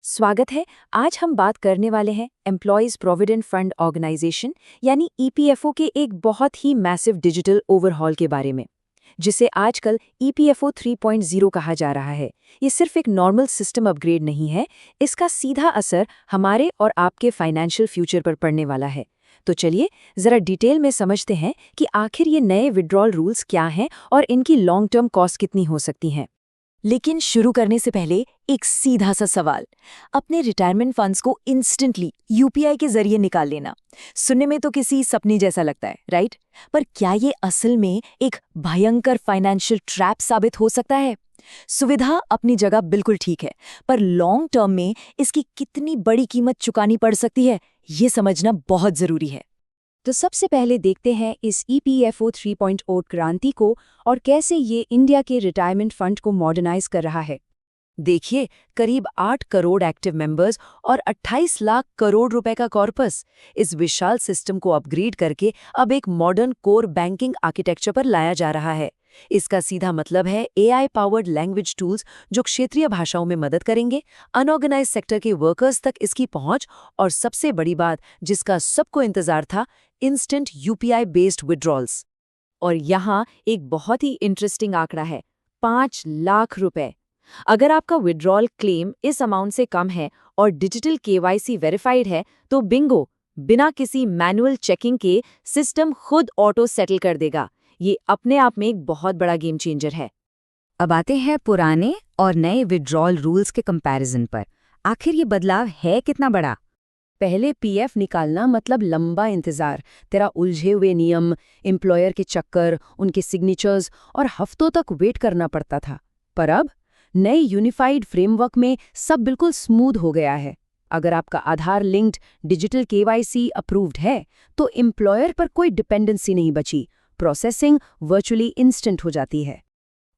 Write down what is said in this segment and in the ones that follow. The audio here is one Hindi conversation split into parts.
स्वागत है। आज हम बात करने वाले हैं एम्प्लॉयज प्रोविडेंट फंड ऑर्गेनाइजेशन यानी ईपीएफओ के एक बहुत ही मैसिव डिजिटल ओवरहॉल के बारे में, जिसे आजकल ईपीएफओ 3.0 कहा जा रहा है। ये सिर्फ एक नॉर्मल सिस्टम अपग्रेड नहीं है, इसका सीधा असर हमारे और आपके फाइनेंशियल फ्यूचर पर पड़ने वाला है। तो चलिए जरा डिटेल में समझते हैं कि आखिर ये नए विड्रॉल रूल्स क्या हैं और इनकी लॉन्ग टर्म कॉस्ट कितनी हो सकती हैं। लेकिन शुरू करने से पहले एक सीधा सा सवाल, अपने रिटायरमेंट फंड्स को इंस्टेंटली यूपीआई के जरिए निकाल लेना सुनने में तो किसी सपने जैसा लगता है, राइट? पर क्या ये असल में एक भयंकर फाइनेंशियल ट्रैप साबित हो सकता है? सुविधा अपनी जगह बिल्कुल ठीक है, पर लॉन्ग टर्म में इसकी कितनी बड़ी कीमत चुकानी पड़ सकती है, ये समझना बहुत जरूरी है। तो सबसे पहले देखते हैं इस ईपीएफओ 3.0 क्रांति को और कैसे ये इंडिया के रिटायरमेंट फंड को मॉडर्नाइज कर रहा है। देखिए, करीब 8 करोड़ एक्टिव मेंबर्स और 28 लाख करोड़ रुपए का कॉर्पस इस विशाल सिस्टम को अपग्रेड करके अब एक मॉडर्न कोर बैंकिंग आर्किटेक्चर पर लाया जा रहा है। इसका सीधा मतलब है एआई पावर्ड लैंग्वेज टूल्स जो क्षेत्रीय भाषाओं में मदद करेंगे, अनऑर्गेनाइज सेक्टर के वर्कर्स तक इसकी पहुंच, और सबसे बड़ी बात जिसका सबको इंतजार था, इंस्टेंट यूपीआई बेस्ड विड्रॉल्स। और यहाँ एक बहुत ही इंटरेस्टिंग आंकड़ा है, 5 लाख रुपए। अगर आपका विड्रॉल क्लेम इस अमाउंट से कम है और डिजिटल केवाईसी वेरीफाइड है तो बिंगो, बिना किसी मैनुअल चेकिंग के सिस्टम खुद ऑटो सेटल कर देगा। ये अपने आप में एक बहुत बड़ा गेम चेंजर है। अब आते हैं पुराने और नए विड्रॉल रूल्स के कंपैरिजन पर। आखिर ये बदलाव है कितना बड़ा? पहले पीएफ निकालना मतलब लंबा इंतजार, तेरा उलझे हुए नियम, एम्प्लॉयर के चक्कर, उनके सिग्नेचर्स और हफ्तों तक वेट करना पड़ता था। पर अब नए यूनिफाइड फ्रेमवर्क में सब बिल्कुल स्मूथ हो गया है। अगर आपका आधार लिंक्ड डिजिटल केवाईसी अप्रूव्ड है तो एम्प्लॉयर पर कोई डिपेंडेंसी नहीं बची, प्रोसेसिंग वर्चुअली इंस्टेंट हो जाती है।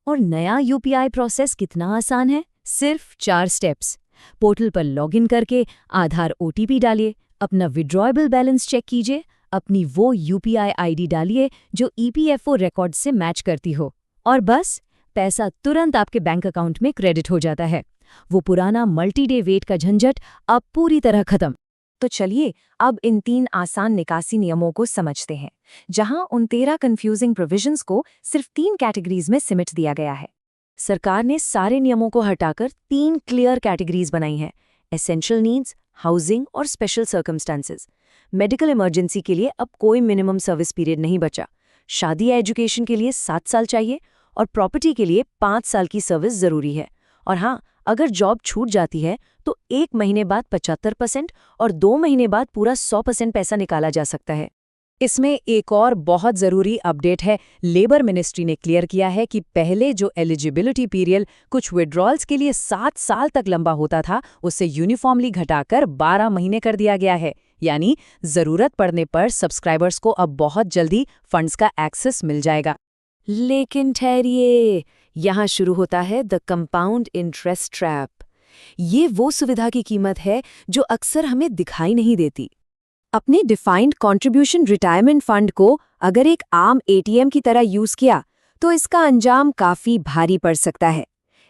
और नया यूपीआई प्रोसेस कितना आसान है, सिर्फ 4 स्टेप्स। पोर्टल पर लॉगिन करके आधार ओटीपी डालिए, अपना विड्रॉएबल बैलेंस चेक कीजिए, अपनी वो यूपीआई आईडी डालिए जो ईपीएफओ रिकॉर्ड से मैच करती हो, और बस पैसा तुरंत आपके बैंक अकाउंट में क्रेडिट हो जाता है। वो पुराना मल्टी डे वेट का झंझट अब पूरी तरह खत्म। तो चलिए अब इन 3 आसान निकासी नियमों को समझते हैं, जहां उन 13 कंफ्यूजिंग प्रोविजंस को सिर्फ 3 कैटेगरीज में सिमट दिया गया है। सरकार ने सारे नियमों को हटाकर 3 क्लियर कैटेगरीज बनाई हैं: एसेंशियल नीड्स, हाउसिंग और स्पेशल सर्कमस्टांसेस। मेडिकल इमरजेंसी के लिए अब कोई मिनिमम सर्विस पीरियड नहीं बचा। शादी या एजुकेशन के लिए 7 साल चाहिए और प्रॉपर्टी के लिए 5 साल की सर्विस जरूरी है। और हाँ, अगर जॉब छूट जाती है तो 1 महीने बाद 75% और 2 महीने बाद पूरा 100% पैसा निकाला जा सकता है। इसमें एक और बहुत ज़रूरी अपडेट है। लेबर मिनिस्ट्री ने क्लियर किया है कि पहले जो एलिजिबिलिटी पीरियड कुछ विड्रॉल्स के लिए 7 साल तक लंबा होता था, उससे यूनिफॉर्मली घटाकर 12 महीने कर दिया गया है। यानी ज़रूरत पड़ने पर सब्सक्राइबर्स को अब बहुत जल्दी फंड्स का एक्सेस मिल जाएगा। लेकिन ठहरिए, यहाँ शुरू होता है द कंपाउंड इंटरेस्ट ट्रैप। ये वो सुविधा की कीमत है जो अक्सर हमें दिखाई नहीं देती। अपने डिफाइंड कंट्रीब्यूशन रिटायरमेंट फंड को अगर एक आम एटीएम की तरह यूज किया तो इसका अंजाम काफी भारी पड़ सकता है।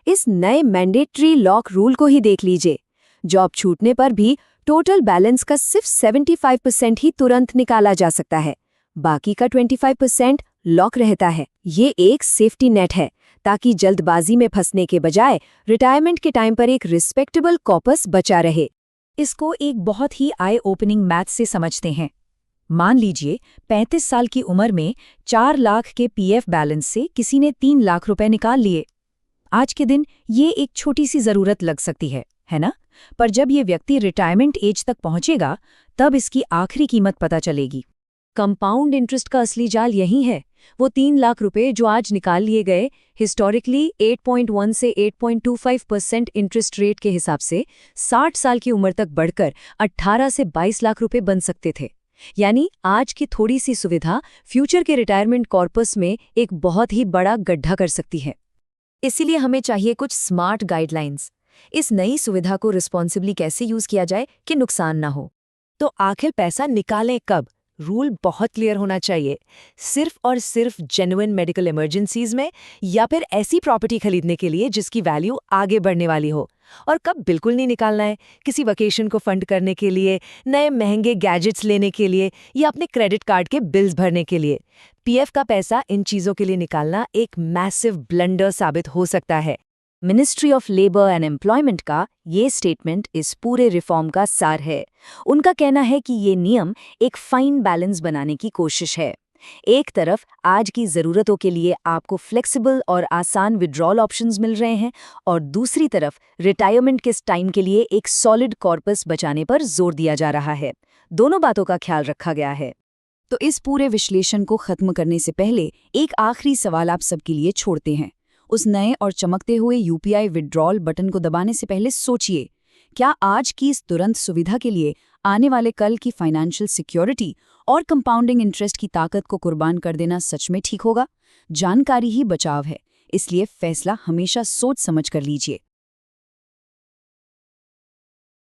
इस नए मैंडेटरी लॉक रूल को ही देख लीजिए। जॉब छूटने पर भी टोटल बैलेंस का सिर्फ 75% ही तुरंत निकाला जा सकता है, बाकी का 25% लॉक रहता है। ये एक सेफ्टी नेट है ताकि जल्दबाजी में फंसने के बजाय रिटायरमेंट के टाइम पर एक रिस्पेक्टेबल कॉर्पस बचा रहे। इसको एक बहुत ही आई ओपनिंग मैथ से समझते हैं। मान लीजिए 35 साल की उम्र में 4 लाख के पीएफ बैलेंस से किसी ने 3 लाख रुपए निकाल लिए। आज के दिन ये एक छोटी सी जरूरत लग सकती है ना? पर जब ये व्यक्ति रिटायरमेंट एज तक पहुंचेगा तब इसकी आखिरी कीमत पता चलेगी। कंपाउंड इंटरेस्ट का असली जाल यही है। वो 3 लाख रुपए जो आज निकाल लिए गए, हिस्टोरिकली 8.1 से 8.25% इंटरेस्ट रेट के हिसाब से 60 साल की उम्र तक बढ़कर 18 से 22 लाख रुपए बन सकते थे। यानी आज की थोड़ी सी सुविधा फ्यूचर के रिटायरमेंट कॉर्पस में एक बहुत ही बड़ा गड्ढा कर सकती है। इसीलिए हमें चाहिए कुछ स्मार्ट गाइडलाइंस। इस नई सुविधा को रिस्पॉन्सिबली कैसे यूज किया जाए कि नुकसान ना हो। तो आखिर पैसा निकालें कब? रूल बहुत क्लियर होना चाहिए। सिर्फ और सिर्फ जेन्युइन मेडिकल इमरजेंसीज में या फिर ऐसी प्रॉपर्टी खरीदने के लिए जिसकी वैल्यू आगे बढ़ने वाली हो। और कब बिल्कुल नहीं निकालना है, किसी वेकेशन को फंड करने के लिए, नए महंगे गैजेट्स लेने के लिए या अपने क्रेडिट कार्ड के बिल्स भरने के लिए। पीएफ का पैसा इन चीज़ों के लिए निकालना एक मैसिव ब्लंडर साबित हो सकता है। Ministry of labour and employment का ये स्टेटमेंट इस पूरे रिफॉर्म का सार है। उनका कहना है कि ये नियम एक फाइन बैलेंस बनाने की कोशिश है। एक तरफ आज की ज़रूरतों के लिए आपको फ्लेक्सिबल और आसान विड्रॉल ऑप्शंस मिल रहे हैं और दूसरी तरफ रिटायरमेंट के टाइम के लिए एक सॉलिड कॉर्पस बचाने पर जोर दिया जा रहा है। दोनों बातों का ख्याल रखा गया है। तो इस पूरे विश्लेषण को खत्म करने से पहले एक आखिरी सवाल आप सबके लिए छोड़ते हैं। उस नए और चमकते हुए यूपीआई विड्रॉल बटन को दबाने से पहले सोचिए, क्या आज की इस तुरंत सुविधा के लिए आने वाले कल की फाइनेंशियल सिक्योरिटी और कंपाउंडिंग इंटरेस्ट की ताकत को कुर्बान कर देना सच में ठीक होगा? जानकारी ही बचाव है, इसलिए फैसला हमेशा सोच समझ कर लीजिए।